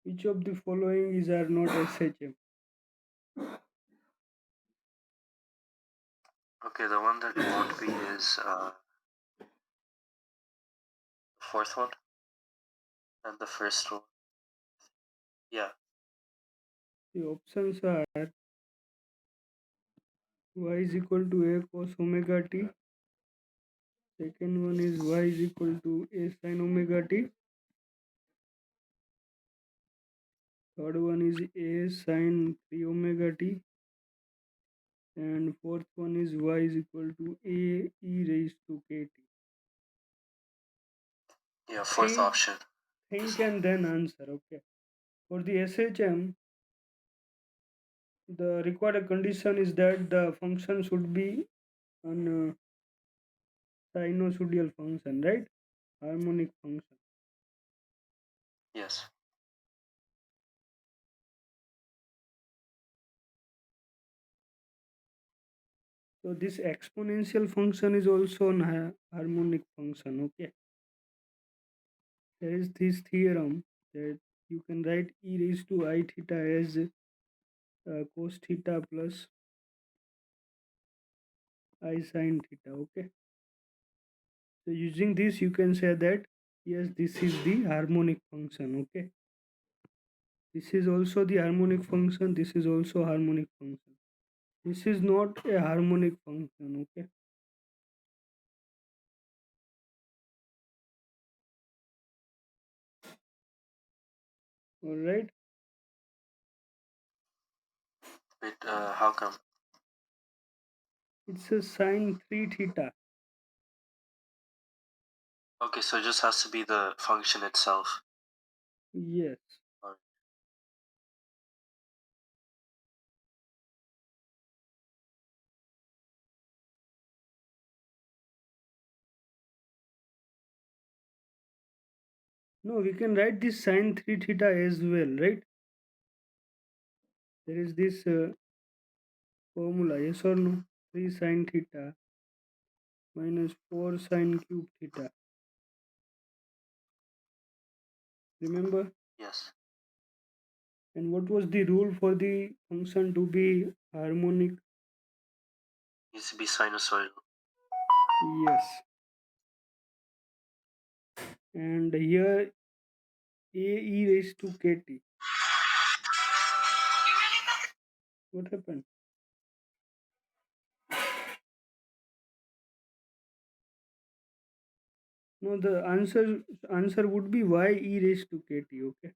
Which of the following is are not SHM? Okay, the one that won't be is the fourth one and the first one. Yeah. The options are y is equal to a cos omega t. Second one is y is equal to a sin omega t. Third one is a sin 3 omega t. And fourth one is y is equal to a e raised to kt. Yeah, fourth Think, option. think and then answer. Okay. For the SHM, the required condition is that the function should be an sinusoidal function, right? Harmonic function. Yes. So this exponential function is also an harmonic function. Okay. There is this theorem that you can write e raised to I theta as cos theta plus I sin theta. Okay. So using this, you can say that yes, this is the harmonic function. Okay. This is also the harmonic function. This is also harmonic function. This is not a harmonic function. Okay. All right. Wait, how come? It's a sine 3 theta. Okay, so it just has to be the function itself. Yes. Alright. No, we can write this sine 3 theta as well, right? There is this formula, yes or no? 3 sine theta minus 4 sine cube theta. Remember? Yes. And what was the rule for the function to be harmonic? Needs to be sinusoidal. Yes. And here a e raised to kt. What happened? No, the answer would be y e raised to kt. Okay.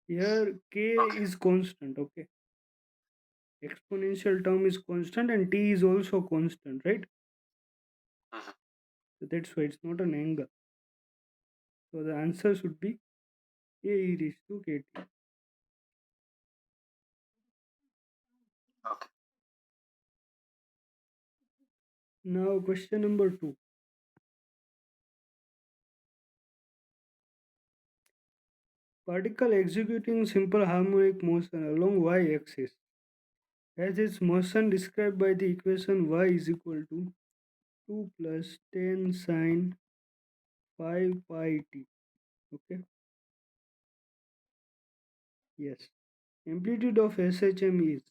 Here k Okay. is constant. Okay. Exponential term is constant and t is also constant, right? Mm-hmm. So that's why it's not an angle. So the answer should be a e raised to kt. Okay. Now question number 2. Particle executing simple harmonic motion along y-axis has its motion described by the equation y is equal to 2 plus 10 sine 5 pi t. Okay. Yes. Amplitude of SHM is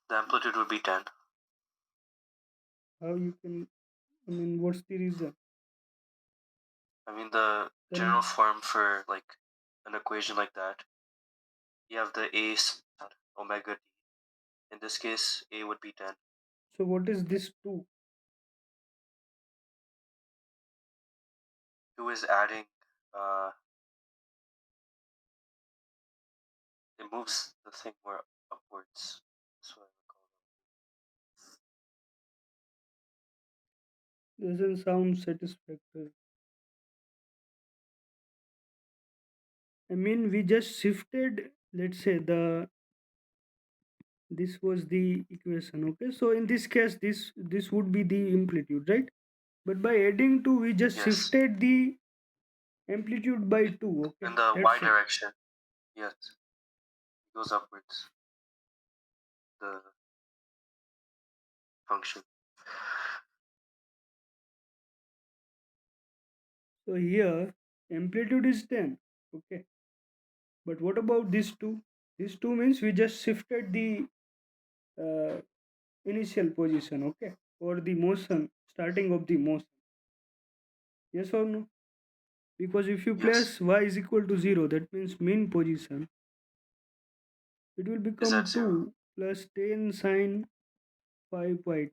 The amplitude would be 10. how you can. I mean, what's the reason? I mean, the general Then form for like an equation like that, you have the a sine omega t. In this case, a would be 10. so what is this 2? 2 is adding, uh, it moves the thing more upwards. That's what I would call Doesn't sound satisfactory. I mean, we just shifted. Let's say this was the equation. Okay, so in this case, this would be the amplitude, right? But by adding 2, we just them. Yes. shifted the amplitude by 2. Okay, In the y that's it. direction, yes, it goes upwards, the function. So here amplitude is 10. Okay. But what about these two? These two means we just shifted the uh, initial position, okay, or the motion, starting of the motion. Yes or no? Because if you Yes. place y is equal to 0, that means mean position, it will Is that become 0? 2 plus 10 sine 5 pi t.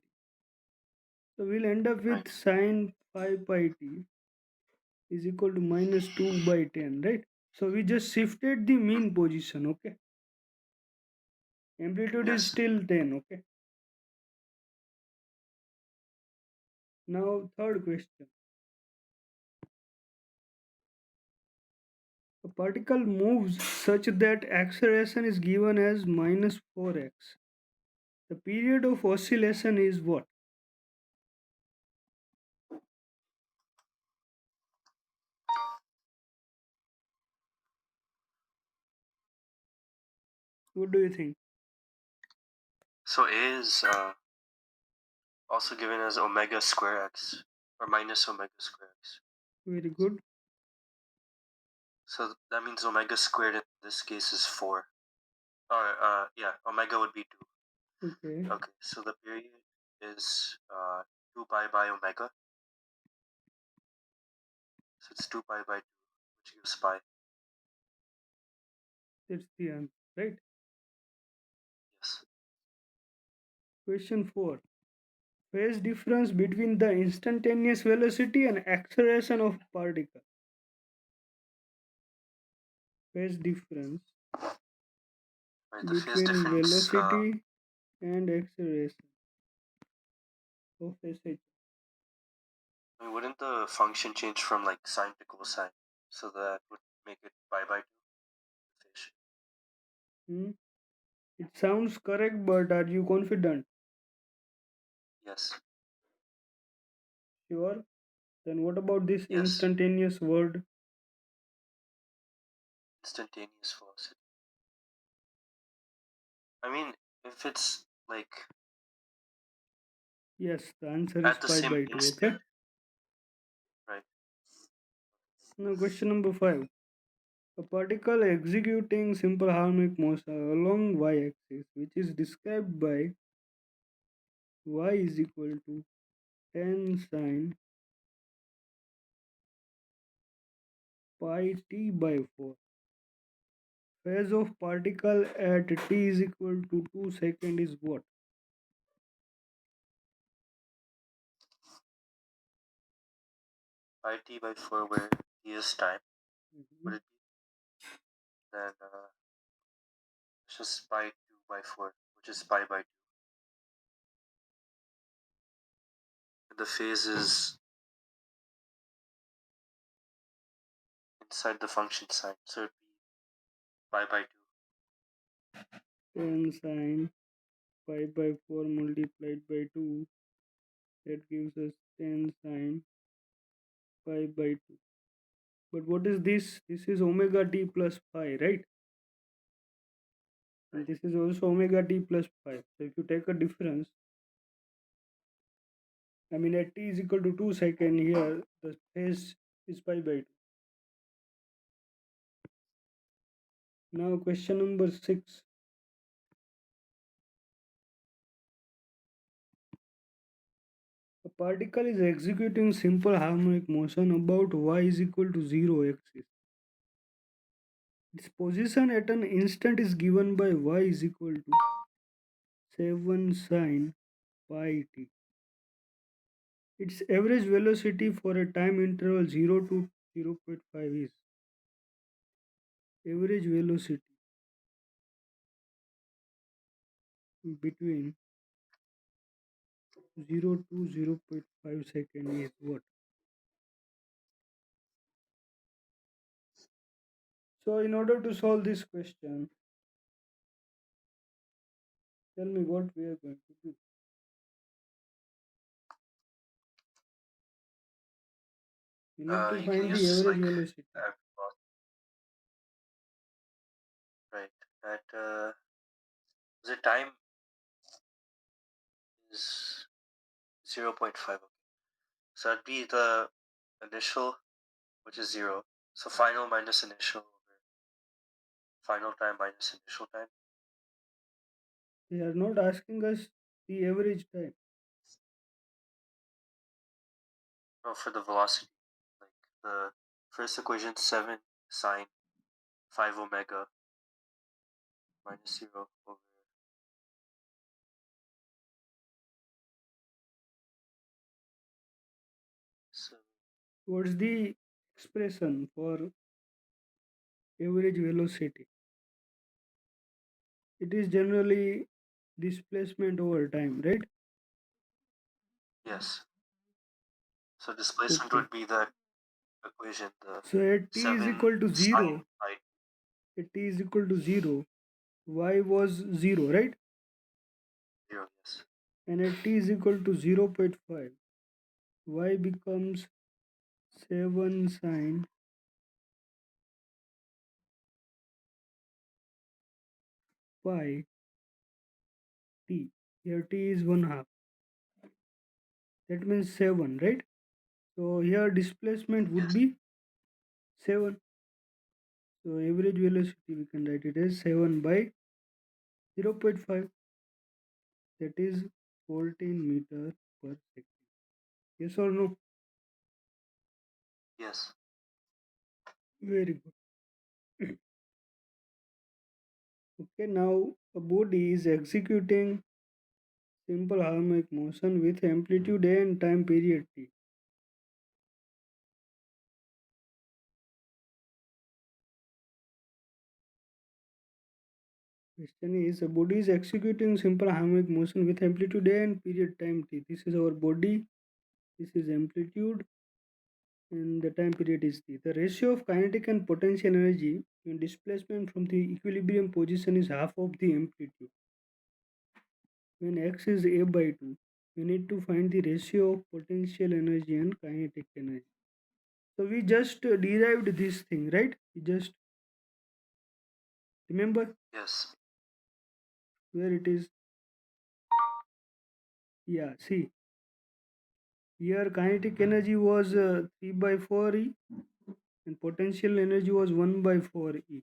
So we'll end up with Right. sine 5 pi t is equal to minus 2 by 10, right? So we just shifted the Hmm. mean position, okay? Amplitude is Yes. still 10, okay? Now, third question. A particle moves such that acceleration is given as minus 4x. The period of oscillation is what? What do you think? So A is also given as omega square x or minus omega square x. Very good. So that means omega squared in this case is 4. Or yeah, omega would be 2. Okay, Okay, so the period is 2 pi by omega. So it's 2 pi by 2, which gives pi. that's the answer, right? Yes. Question 4. Phase difference between the instantaneous velocity and acceleration of particle. Phase difference Right, the phase between difference, velocity and acceleration of a particle. I mean, wouldn't the function change from like sine to cosine? So that would make it pi by 2 phase. Hmm? It sounds correct, but are you confident? Yes. Sure. Then what about this Yes. instantaneous word? Instantaneous velocity. I mean, if it's like Yes, the answer is at the pi same by 2. Okay. instant, right? Now, question number 5. A particle executing simple harmonic motion along y axis, which is described by y is equal to 10 sine pi t by 4. Phase of particle at t is equal to 2 second is what? Pi t by 4 where t is time, Mhm. would it be? Then it's just pi 2 by 4, which is pi by 2. And the phase is inside the function sign, so it'd be pi by 2. 10 sine pi by 4 multiplied by 2, that gives us 10 sine pi by 2. But what is this? This is omega t plus pi, right? And Right. this is also omega t plus pi. So if you take a difference, I mean at t is equal to 2 second, here the phase is pi by 2. Now question number 6. A particle is executing simple harmonic motion about y is equal to 0 axis. Its position at an instant is given by y is equal to 7 sine pi t. Its average velocity for a time interval 0 to 0.5 is average velocity between 0 to 0.5 second is what? So in order to solve this question, tell me what we are going to do. We need to You can find the use average like velocity. right at the time is 0.5. Okay. So that'd be the initial which is 0. So final minus initial over final time minus initial time. They are not asking us the average time. No, for the velocity. Like the first equation, 7 sine 5 omega minus 0 over 7. What's the expression for average velocity? It is generally displacement over time, right? Yes. So displacement Okay. would be that equation, the So at t is 7 equal to sine 0, pi at t is equal to 0, y was 0, right? 0. Yes. And at t is equal to 0.5, y becomes 7 sine pi t. Here t is 1 half. That means 7, right? So here displacement would Yes. be 7. So average velocity we can write it as 7 by 0.5. That is 14 meter per second. Yes or no? Yes. Very good. Okay, now a body is executing simple harmonic motion with amplitude A and time period T. Question is, a body is executing simple harmonic motion with amplitude A and period time T. This is our body, this is amplitude, and the time period is T. The ratio of kinetic and potential energy in displacement from the equilibrium position is half of the amplitude. When x is a by 2, we need to find the ratio of potential energy and kinetic energy. So we just derived this thing, right? We just remember Yes. where it is. Yeah, see, here kinetic energy was 3 by 4 E and potential energy was 1 by 4 E.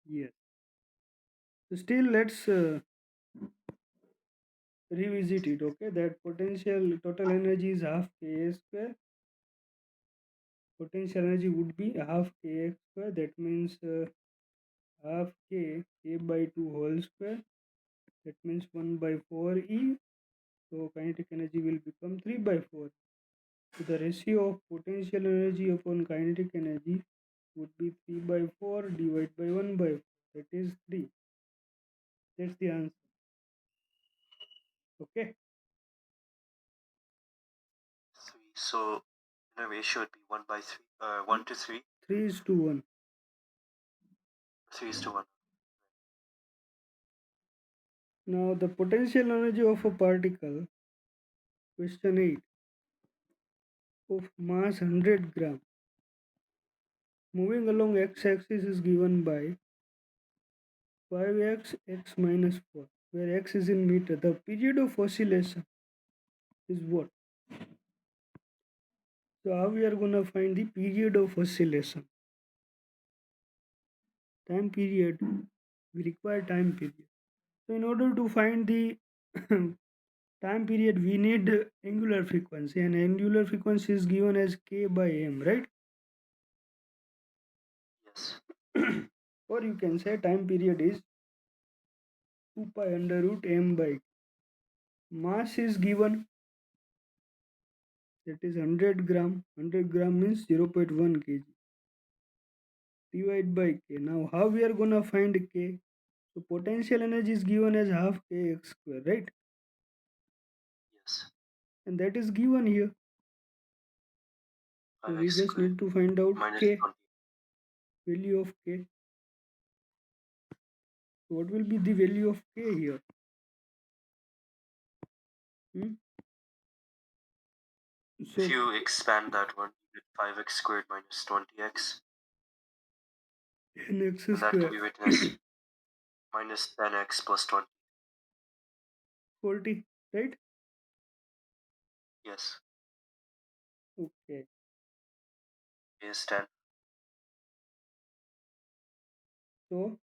Yes. So still let's revisit it, okay? That potential total energy is half Ka square. Potential energy would be half Kx square. That means half K A by 2 whole square. That means 1 by 4 E. So kinetic energy will become 3 by 4. So the ratio of potential energy upon kinetic energy would be 3 by 4 divided by 1 by 4. That is 3. That's the answer. Okay. 3. So the ratio would be 1 by 3, 1 to 3, 3 is to 1. 3 is to 1. Now the potential energy of a particle, question 8, of mass 100 gram moving along x-axis is given by 5x x minus 4, where x is in meter. The period of oscillation is what? So how we are going to find the period of oscillation? Time period. We require time period. So in order to find the time period, we need angular frequency, and angular frequency is given as k by m, right? Yes. Or you can say time period is 2 pi under root m by. Mass is given, that is 100 gram. 100 gram means 0.1 kg. Divide by k. Now how we are gonna find k? So potential energy is given as half kx square, right? Yes. And that is given here. So we 5x just squared need to find out minus k, 20. value of k. So what will be the value of k here? Hmm? If So you expand that one, you get 5x squared minus 20x, n x and that can square be written as minus 10x plus 20. 40, right? Yes. Okay. K is 10. So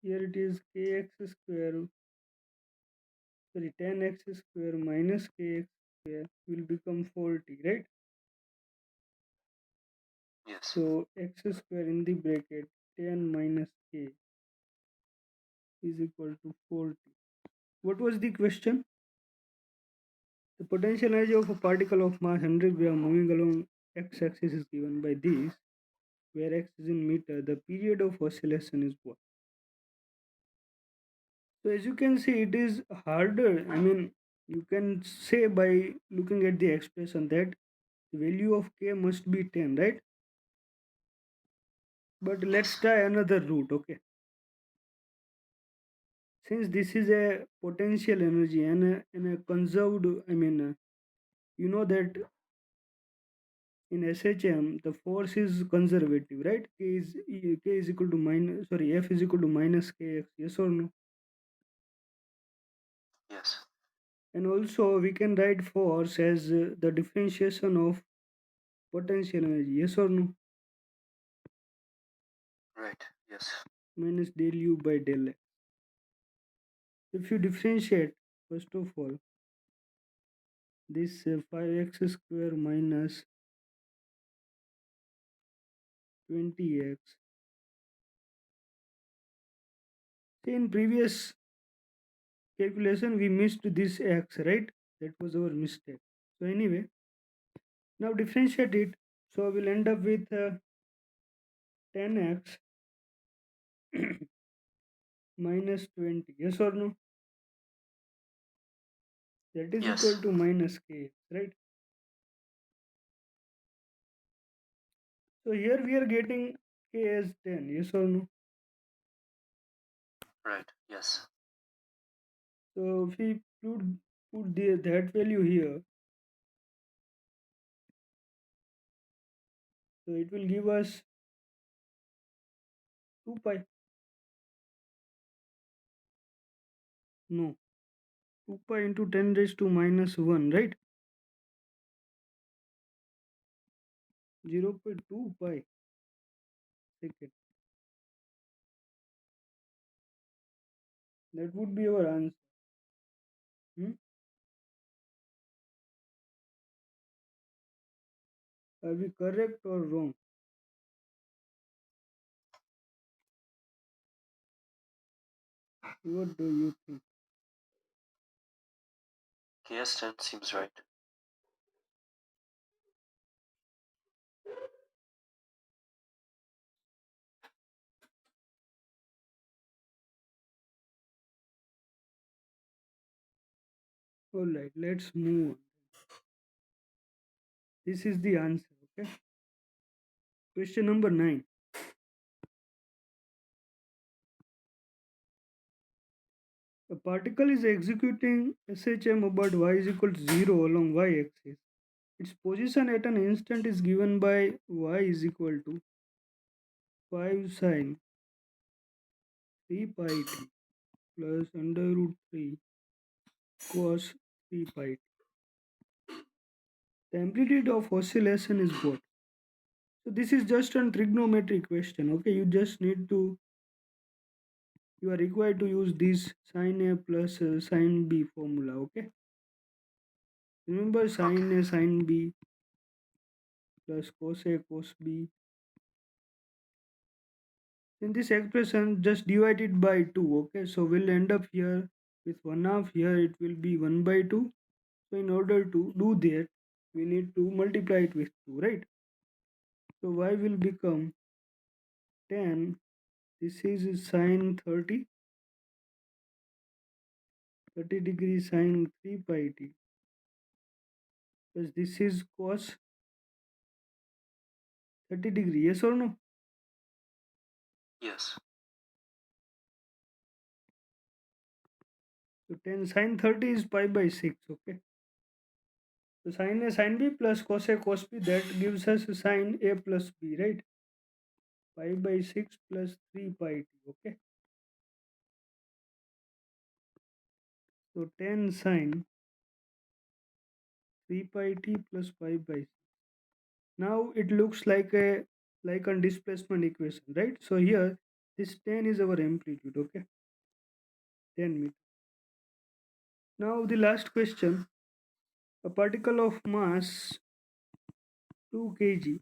here it is kx square, sorry, 10x square minus kx square will become 40, right? Yes. So x square in the bracket 10 minus k is equal to 40. What was the question? The potential energy of a particle of mass 100 gram moving along x-axis is given by this, where x is in meter. The period of oscillation is what? So as you can see, it is harder. I mean, you can say by looking at the expression that the value of k must be 10, right? But let's Yes. try another route, okay? Since this is a potential energy and a conserved, I mean, you know that in SHM the force is conservative, right? K is equal to minus, sorry, F is equal to minus kx, yes or no? Yes. And also we can write force as the differentiation of potential energy, yes or no? Right. Yes. Minus del u by del x. If you differentiate, first of all, this 5x square minus 20x. See, in previous calculation we missed this x, right? That was our mistake. So anyway, now differentiate it. So we'll end up with 10x minus 20. Yes or no? That is equal Yes. to minus k, right? So here we are getting k as 10. Yes or no? Right. Yes. So if we put that value here, so it will give us 2 pi. No, 2 pi into 10 raised to minus 1, right? 0.2 pi second. That would be our answer. Hmm? Are we correct or wrong? What do you think? K is 10 seems right. Alright, let's move on. This is the answer, okay? Question number 9. A particle is executing SHM about y is equal to 0 along y axis. Its position at an instant is given by y is equal to 5 sine 3 pi t plus under root 3 cos 3 pi t. The amplitude of oscillation is what? So this is just a trigonometry question, okay? You are required to use this sine A plus sine B formula, okay? Remember Okay. sine A sine B plus cos A cos B. In this expression, just divide it by 2, okay? So we'll end up here with 1 half, here it will be 1 by 2. So in order to do that, we need to multiply it with 2, right? So y will become 10. This is sine 30 degrees sine 3 pi t. Plus this is cos 30 degree, yes or no? Yes. So 10 sine 30 is pi by 6, okay? So sine A sine B plus cos A cos B, that gives us sine A plus B, right? Pi by 6 plus 3 pi t, okay? So 10 sine 3 pi t plus 5 by c. Now it looks like a displacement equation, right? So here this 10 is our amplitude, okay? 10 meter. Now the last question. A particle of mass 2 kg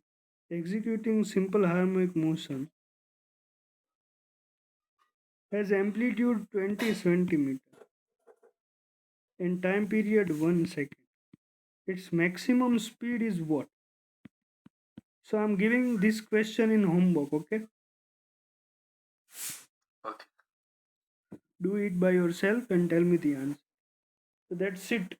executing simple harmonic motion has amplitude 20 centimeter and time period 1 second. Its maximum speed is what? So I'm giving this question in homework, okay? Okay. Do it by yourself and tell me the answer. So that's it.